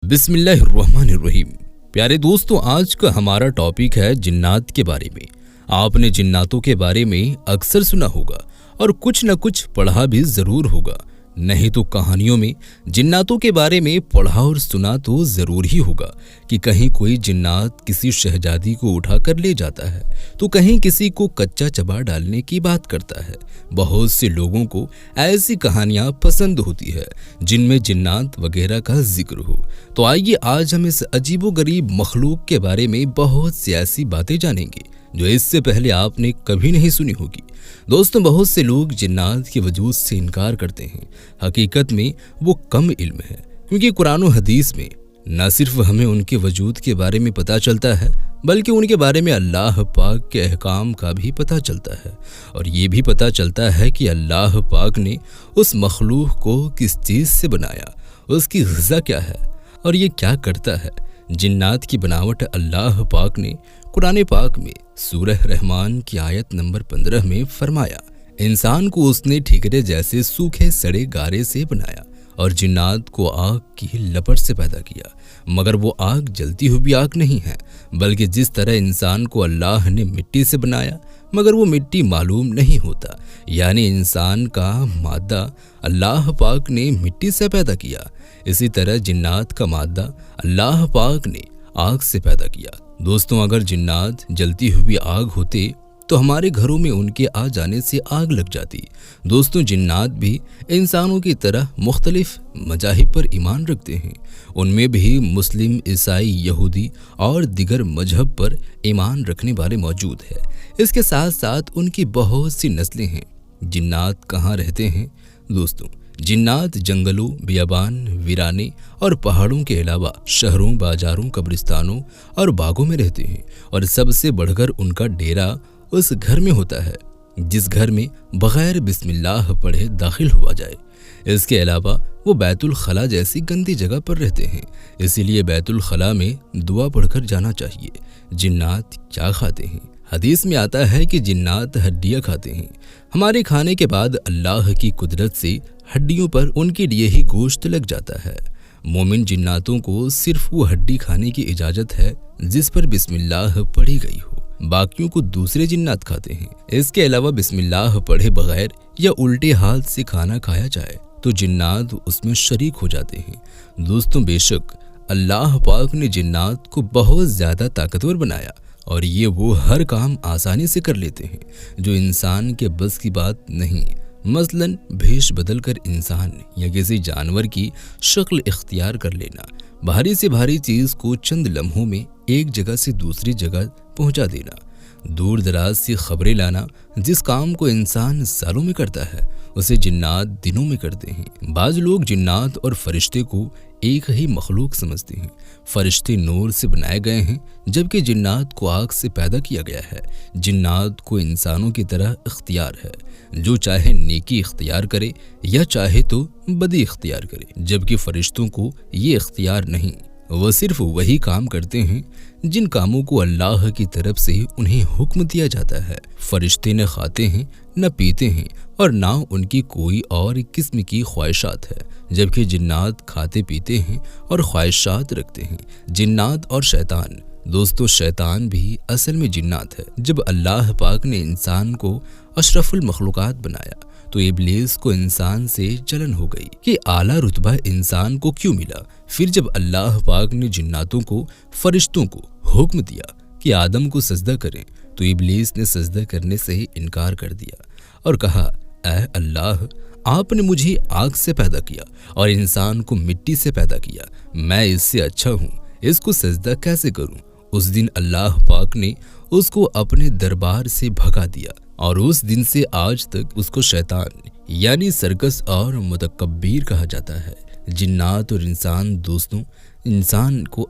بسم اللہ الرحمن الرحیم۔ پیارے دوستوں، آج کا ہمارا ٹاپک ہے جنات کے بارے میں۔ آپ نے جناتوں کے بارے میں اکثر سنا ہوگا اور کچھ نہ کچھ پڑھا بھی ضرور ہوگا، نہیں تو کہانیوں میں جناتوں کے بارے میں پڑھا اور سنا تو ضرور ہی ہوگا کہ کہیں کوئی جنات کسی شہزادی کو اٹھا کر لے جاتا ہے تو کہیں کسی کو کچا چبا ڈالنے کی بات کرتا ہے۔ بہت سے لوگوں کو ایسی کہانیاں پسند ہوتی ہے جن میں جنات وغیرہ کا ذکر ہو۔ تو آئیے آج ہم اس عجیب و غریب مخلوق کے بارے میں بہت سی ایسی باتیں جانیں گے جو اس سے پہلے آپ نے کبھی نہیں سنی ہوگی۔ دوستوں، بہت سے لوگ جنات کے وجود سے انکار کرتے ہیں۔ حقیقت میں وہ کم علم ہے، کیونکہ قرآن و حدیث میں نہ صرف ہمیں ان کے وجود کے بارے میں پتہ چلتا ہے بلکہ ان کے بارے میں اللہ پاک کے احکام کا بھی پتہ چلتا ہے، اور یہ بھی پتہ چلتا ہے کہ اللہ پاک نے اس مخلوق کو کس چیز سے بنایا، اس کی غذا کیا ہے اور یہ کیا کرتا ہے۔ جنات کی بناوٹ اللہ پاک نے قرآن پاک میں سورہ رحمان کی آیت نمبر 15 میں فرمایا، انسان کو اس نے ٹھیکرے جیسے سوکھے سڑے گارے سے بنایا اور جنات کو آگ کی لپٹ سے پیدا کیا، مگر وہ آگ جلتی ہوئی آگ نہیں ہے، بلکہ جس طرح انسان کو اللہ نے مٹی سے بنایا مگر وہ مٹی معلوم نہیں ہوتا، یعنی انسان کا مادہ اللہ پاک نے مٹی سے پیدا کیا، اسی طرح جنات کا مادہ اللہ پاک نے آگ سے پیدا کیا۔ دوستوں، اگر جنات جلتی ہوئی آگ ہوتے تو ہمارے گھروں میں ان کے آ جانے سے آگ لگ جاتی۔ دوستوں، جنات بھی انسانوں کی طرح مختلف مذاہب پر ایمان رکھتے ہیں، ان میں بھی مسلم، عیسائی، یہودی اور دیگر مذہب پر ایمان رکھنے والے موجود ہیں۔ اس کے ساتھ ساتھ ان کی بہت سی نسلیں ہیں۔ جنات کہاں رہتے ہیں؟ دوستوں، جنات جنگلوں، بیابان، ویرانے اور پہاڑوں کے علاوہ شہروں، بازاروں، قبرستانوں اور باغوں میں رہتے ہیں، اور سب سے بڑھ کر ان کا ڈیرا اس گھر میں ہوتا ہے جس گھر میں بغیر بسم اللہ پڑھے داخل ہوا جائے۔ اس کے علاوہ وہ بیت الخلاء جیسی گندی جگہ پر رہتے ہیں، اسی لیے بیت الخلاء میں دعا پڑھ کر جانا چاہیے۔ جنات کیا کھاتے ہیں؟ حدیث میں آتا ہے کہ جنات ہڈیاں کھاتے ہیں۔ ہمارے کھانے کے بعد اللہ کی قدرت سے ہڈیوں پر ان کے لیے ہی گوشت لگ جاتا ہے۔ مومن جناتوں کو صرف وہ ہڈی کھانے کی اجازت ہے جس پر بسم اللہ پڑھی گئی ہو، باقیوں کو دوسرے جنات کھاتے ہیں۔ اس کے علاوہ بسم اللہ پڑھے بغیر یا الٹے ہاتھ سے کھانا کھایا جائے تو جنات اس میں شریک ہو جاتے ہیں۔ دوستوں، بے شک اللہ پاک نے جنات کو بہت زیادہ طاقتور بنایا، اور یہ وہ ہر کام آسانی سے کر لیتے ہیں جو انسان کے بس کی بات نہیں۔ مثلاً بھیش بدل کر انسان یا کسی جانور کی شکل اختیار کر لینا، بھاری سے بھاری چیز کو چند لمحوں میں ایک جگہ سے دوسری جگہ پہنچا دینا، دور دراز سے خبریں لانا، جس کام کو انسان سالوں میں کرتا ہے اسے جنات دنوں میں کرتے ہیں۔ بعض لوگ جنات اور فرشتے کو ایک ہی مخلوق سمجھتے ہیں۔ فرشتے نور سے بنائے گئے ہیں جبکہ جنات کو آگ سے پیدا کیا گیا ہے۔ جنات کو انسانوں کی طرح اختیار ہے، جو چاہے نیکی اختیار کرے یا چاہے تو بدی اختیار کرے، جبکہ فرشتوں کو یہ اختیار نہیں، وہ صرف وہی کام کرتے ہیں جن کاموں کو اللہ کی طرف سے انہیں حکم دیا جاتا ہے۔ فرشتے نہ کھاتے ہیں نہ پیتے ہیں اور نہ ان کی کوئی اور قسم کی خواہشات ہے، جبکہ جنات کھاتے پیتے ہیں اور خواہشات رکھتے ہیں۔ جنات اور شیطان، دوستو شیطان بھی اصل میں جنات ہے۔ جب اللہ پاک نے انسان کو اشرف المخلوقات بنایا تو ابلیس کو انسان سے جلن ہو گئی کہ اعلیٰ رتبہ انسان کو کیوں ملا۔ پھر جب اللہ پاک نے جناتوں کو، فرشتوں کو حکم دیا کہ آدم کو سجدہ کریں تو ابلیس نے سجدہ کرنے سے انکار کر دیا اور کہا، اے اللہ، آپ نے مجھے آگ سے پیدا کیا اور انسان کو مٹی سے پیدا کیا، میں اس سے اچھا ہوں، اس کو سجدہ کیسے کروں؟ اس دن اللہ پاک نے اس کو اپنے دربار سے بھگا دیا، اور اس دن سے آج تک اس کو شیطان یعنی سرکس اور متکبر کہا جاتا ہے۔ جنات اور انسان، دوستوں انسان کو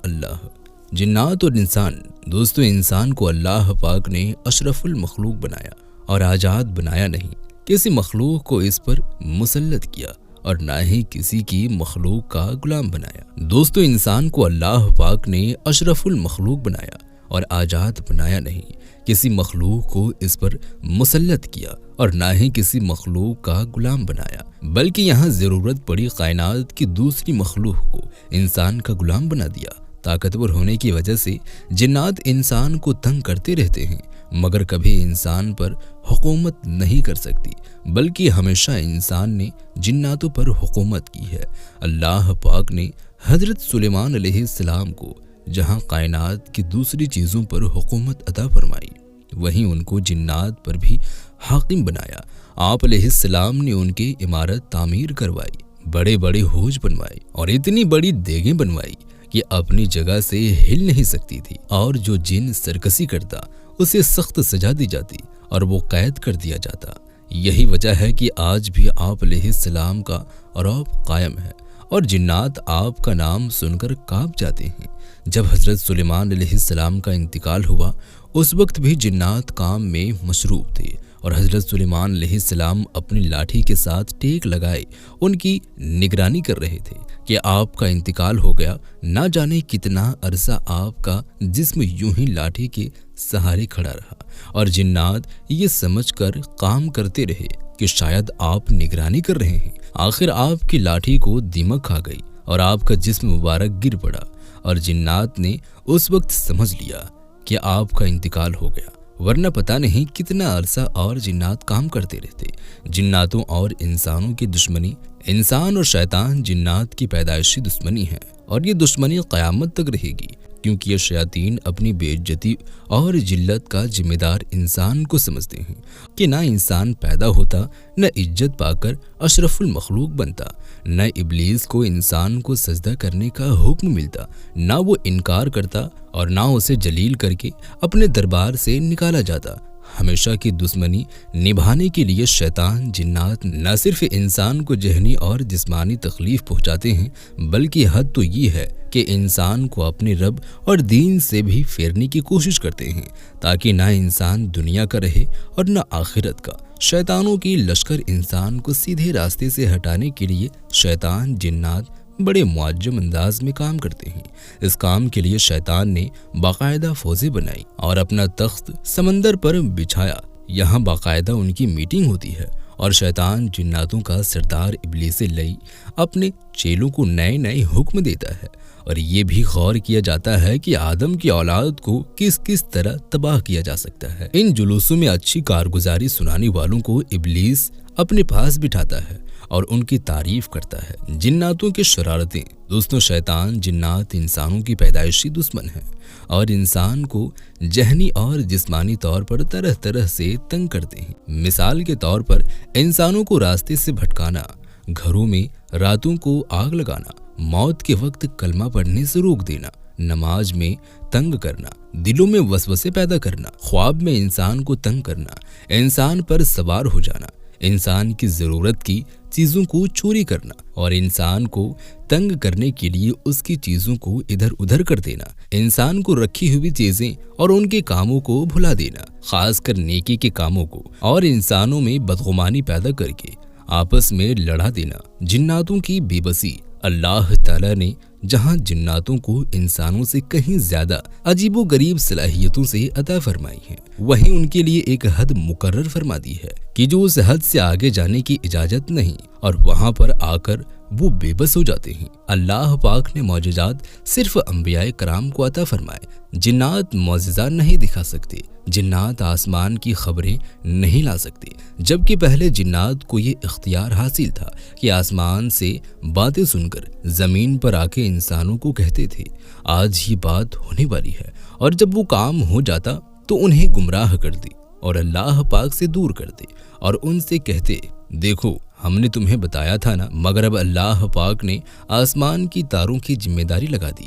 انسان کو اللہ پاک نے اشرف المخلوق بنایا اور آزاد بنایا نہیں، کسی مخلوق کو اس پر مسلط کیا اور نہ ہی کسی کی مخلوق کا غلام بنایا۔ دوستو انسان کو اللہ پاک نے اشرف المخلوق بنایا اور آزاد بنایا نہیں، کسی مخلوق کو اس پر مسلط کیا اور نہ ہی کسی مخلوق کا غلام بنایا، بلکہ یہاں ضرورت پڑی کائنات کی دوسری مخلوق کو انسان کا غلام بنا دیا۔ طاقتور ہونے کی وجہ سے جنات انسان کو تنگ کرتے رہتے ہیں، مگر کبھی انسان پر حکومت نہیں کر سکتی، بلکہ ہمیشہ انسان نے جناتوں پر حکومت کی ہے۔ اللہ پاک نے حضرت سلیمان علیہ السلام کو جہاں کائنات کی دوسری چیزوں پر حکومت عطا فرمائی، وہیں ان کو جنات پر بھی حاکم بنایا۔ آپ علیہ السلام نے ان کی عمارت تعمیر کروائی، بڑے بڑے حوض بنوائے اور اتنی بڑی دیگیں بنوائی کہ اپنی جگہ سے ہل نہیں سکتی تھی، اور جو جن سرکشی کرتا اسے سخت سزا دی جاتی اور وہ قید کر دیا جاتا۔ یہی وجہ ہے کہ آج بھی آپ علیہ السلام کا رعب قائم ہے اور جنات آپ کا نام سن کر کانپ جاتے ہیں۔ جب حضرت سلیمان علیہ السلام کا انتقال ہوا، اس وقت بھی جنات کام میں مصروف تھے اور حضرت سلیمان علیہ السلام اپنی لاٹھی کے ساتھ ٹیک لگائے ان کی نگرانی کر رہے تھے کہ آپ کا انتقال ہو گیا۔ نہ جانے کتنا عرصہ آپ کا جسم یوں ہی لاٹھی کے سہارے کھڑا رہا اور جنات یہ سمجھ کر کام کرتے رہے کہ شاید آپ نگرانی کر رہے ہیں۔ آخر آپ کی لاٹھی کو دیمک آ گئی اور آپ کا جسم مبارک گر پڑا، اور جنات نے اس وقت سمجھ لیا کہ آپ کا انتقال ہو گیا، ورنہ پتہ نہیں کتنا عرصہ اور جنات کام کرتے رہتے۔ جناتوں اور انسانوں کی دشمنی، انسان اور شیطان جنات کی پیدائشی دشمنی ہے، اور یہ دشمنی قیامت تک رہے گی، کیونکہ یہ شیاطین اپنی بے عزتی اور ذلت کا ذمہ دار انسان کو سمجھتے ہیں کہ نہ انسان پیدا ہوتا، نہ عزت پا کر اشرف المخلوق بنتا، نہ ابلیس کو انسان کو سجدہ کرنے کا حکم ملتا، نہ وہ انکار کرتا اور نہ اسے جلیل کر کے اپنے دربار سے نکالا جاتا۔ ہمیشہ کی دشمنی نبھانے کے لیے شیطان جنات نہ صرف انسان کو ذہنی اور جسمانی تکلیف پہنچاتے ہیں، بلکہ حد تو یہ ہے کہ انسان کو اپنے رب اور دین سے بھی پھیرنے کی کوشش کرتے ہیں، تاکہ نہ انسان دنیا کا رہے اور نہ آخرت کا۔ شیطانوں کی لشکر انسان کو سیدھے راستے سے ہٹانے کے لیے شیطان جنات بڑے معجم انداز میں کام کرتے ہیں۔ اس کام کے لیے شیطان نے باقاعدہ فوجیں بنائی اور اپنا تخت سمندر پر بچھایا۔ یہاں باقاعدہ ان کی میٹنگ ہوتی ہے اور شیطان جناتوں کا سردار ابلیس لعین اپنے چیلوں کو نئے نئے حکم دیتا ہے، اور یہ بھی غور کیا جاتا ہے کہ آدم کی اولاد کو کس کس طرح تباہ کیا جا سکتا ہے۔ ان جلوسوں میں اچھی کارگزاری سنانے والوں کو ابلیس اپنے پاس بٹھاتا ہے اور ان کی تعریف کرتا ہے۔ جناتوں کی شرارتیں، دوستوں، شیطان جنات انسانوں کی پیدائشی دشمن ہے اور انسان کو ذہنی اور جسمانی طور پر طرح طرح سے تنگ کرتے ہیں۔ مثال کے طور پر انسانوں کو راستے سے بھٹکانا، گھروں میں راتوں کو آگ لگانا، موت کے وقت کلمہ پڑھنے سے روک دینا، نماز میں تنگ کرنا، دلوں میں وسوسے پیدا کرنا، خواب میں انسان کو تنگ کرنا، انسان پر سوار ہو جانا، انسان کی ضرورت کی چیزوں کو چوری کرنا اور انسان کو تنگ کرنے کے لیے اس کی چیزوں کو ادھر ادھر کر دینا، انسان کو رکھی ہوئی چیزیں اور ان کے کاموں کو بھلا دینا، خاص کر نیکی کے کاموں کو، اور انسانوں میں بدگمانی پیدا کر کے آپس میں لڑا دینا۔ جناتوں کی بے بسی، اللہ تعالیٰ نے جہاں جناتوں کو انسانوں سے کہیں زیادہ عجیب و غریب صلاحیتوں سے عطا فرمائی ہیں، وہیں ان کے لیے ایک حد مقرر فرما دی ہے کہ جو اس حد سے آگے جانے کی اجازت نہیں، اور وہاں پر آ کر وہ بے بس ہو جاتے ہیں۔ اللہ پاک نے معجزات صرف انبیاء کرام کو عطا فرمائے۔ جنات معجزہ نہیں دکھا سکتے، جنات آسمان کی خبریں نہیں لا سکتے، جبکہ پہلے جنات کو یہ اختیار حاصل تھا کہ آسمان سے باتیں سن کر زمین پر آ کے انسانوں کو کہتے تھے۔ آج یہ بات ہونے والی ہے، اور جب وہ کام ہو جاتا تو انہیں گمراہ کر دی اور اللہ پاک سے دور کر دے اور ان سے کہتے، دیکھو ہم نے تمہیں بتایا تھا نا۔ مگر اب اللہ پاک نے آسمان کی تاروں کی ذمہ داری لگا دی۔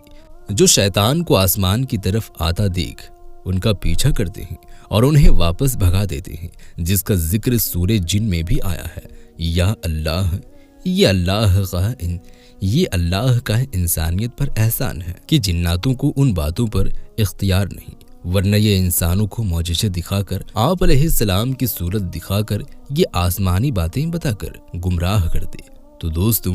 جو شیطان کو آسمان کی طرف آتا دیکھ ان کا پیچھا کرتے ہیں اور انہیں واپس بھگا دیتے ہیں، جس کا ذکر سورہ جن میں بھی آیا ہے۔ یا اللہ، یہ اللہ کا انسانیت پر احسان ہے کہ جناتوں کو ان باتوں پر اختیار نہیں، ورنہ یہ انسانوں کو معجزے دکھا کر، آپ علیہ السلام کی صورت دکھا کر، یہ آسمانی باتیں بتا کر گمراہ کرتے۔ تو دوستوں،